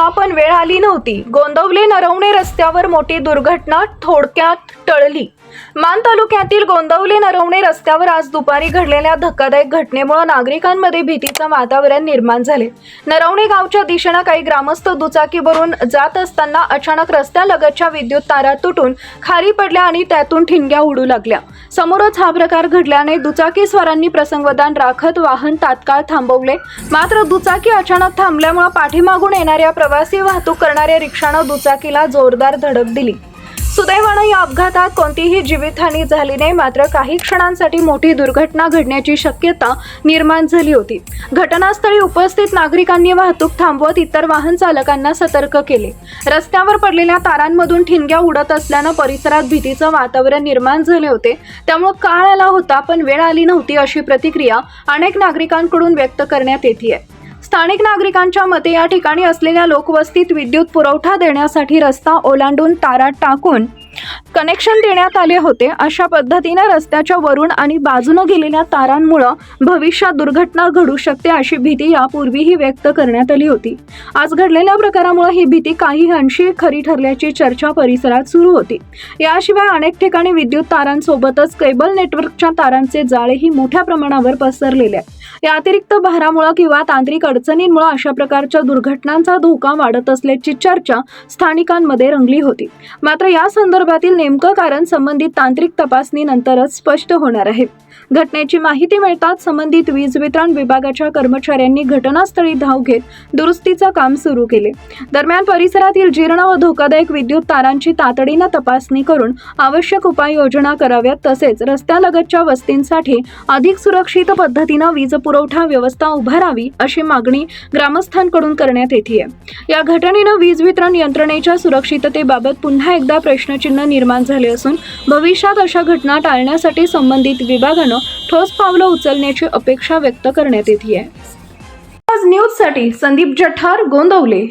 होता पण वेळ आली नव्हती। गोंदवले नरवणे रस्त्यावर मोठी दुर्घटना थोडक्यात टळली। मान तालुक्यातील गोंदवले नरवणे रस्त्यावर आज दुपारी घडलेल्या धक्कादायक घटनेमुळे नागरिकांमध्ये भीतीचे वातावरण निर्माण झाले। नरवणे गावच्या दिशेने काही ग्रामस्थ दुचाकीवरून जात असताना अचानक रस्त्यालगतच्या विद्युत तारा तुटून खाली पडल्या आणि त्यातून ठिणग्या उडू लागल्या। समोरच हा प्रकार घडल्याने दुचाकीस्वारांनी प्रसंगवधान राखत वाहन तात्काळ थांबवले। मात्र दुचाकी अचानक थांबल्यामुळे पाठीमागून येणाऱ्या प्रवासी वाहतूक करणाऱ्या रिक्षाने दुचाकीला जोरदार धडक दिली। सुदैवाने या अपघातात कोणतीही जीवितहानी झाली नाही, मात्र काही क्षणांसाठी मोठी दुर्घटना घडण्याची शक्यता निर्माण झाली होती। घटनास्थळी उपस्थित नागरिकांनी वाहतूक थांबवत इतर वाहन चालकांना सतर्क केले। रस्त्यावर पडलेल्या तारांमधून ठिणग्या उडत असल्याने परिसरात भीतीचे वातावरण निर्माण झाले होते। त्यामुळे काळ आला होता पण वेळ आली नव्हती अशी प्रतिक्रिया अनेक नागरिकांकडून व्यक्त करण्यात येते। स्थानिक नागरिकांच्या मते या ठिकाणी असलेल्या लोकवस्तीत विद्युत पुरवठा देण्यासाठी रस्ता ओलांडून तारा टाकून कनेक्शन देण्यात आले होते। अशा पद्धतीने रस्त्याच्या वरून आणि बाजूने गेलेल्या तारांमुळे भविष्यात दुर्घटना घडू शकते अशी भीती यापूर्वीही व्यक्त करण्यात आली होती। आज घडलेल्या प्रकारामुळे ही भीती काही अंशी खरी ठरल्याची चर्चा परिसरात सुरू होती। याशिवाय अनेक ठिकाणी विद्युत तारांसोबतच केबल नेटवर्कच्या तारांचे जाळेही मोठ्या प्रमाणावर पसरलेले आहेत। या अतिरिक्त भारामुळे किंवा तांत्रिक अडचणींमुळे अशा प्रकारच्या दुर्घटनांचा धोका वाढत असल्याची चर्चा स्थानिकांमध्ये रंगली होती। मात्र या संदर्भातील नेमकं कारण संबंधित तांत्रिक तपासणीनंतरच स्पष्ट होणार आहे। घटनेची माहिती मिळताच संबंधित वीज वितरण विभागाच्या कर्मचाऱ्यांनी घटनास्थळी धाव घेत दुरुस्तीचे काम सुरू केले। दरम्यान परिसरातील जीर्ण व धोकादायक विद्युत तारांची तातडीने तपासणी करून आवश्यक उपाययोजना कराव्यात, तसेच रस्त्यालगतच्या वस्तींसाठी अधिक सुरक्षित पद्धतीने वीज पुरवठा व्यवस्था उभारावी अशी मागणी ग्रामस्थांकडून करण्यात येते। या घटनेने वीज वितरण यंत्रणेच्या सुरक्षिततेबाबत पुन्हा एकदा प्रश्नचिन्ह निर्माण झाले असून भविष्यात अशा घटना टाळण्यासाठी संबंधित विभागाने ठोस पावलं उचलण्याची अपेक्षा व्यक्त करण्यात येते। आज न्यूजसाठी संदीप जठार, गोंदवले।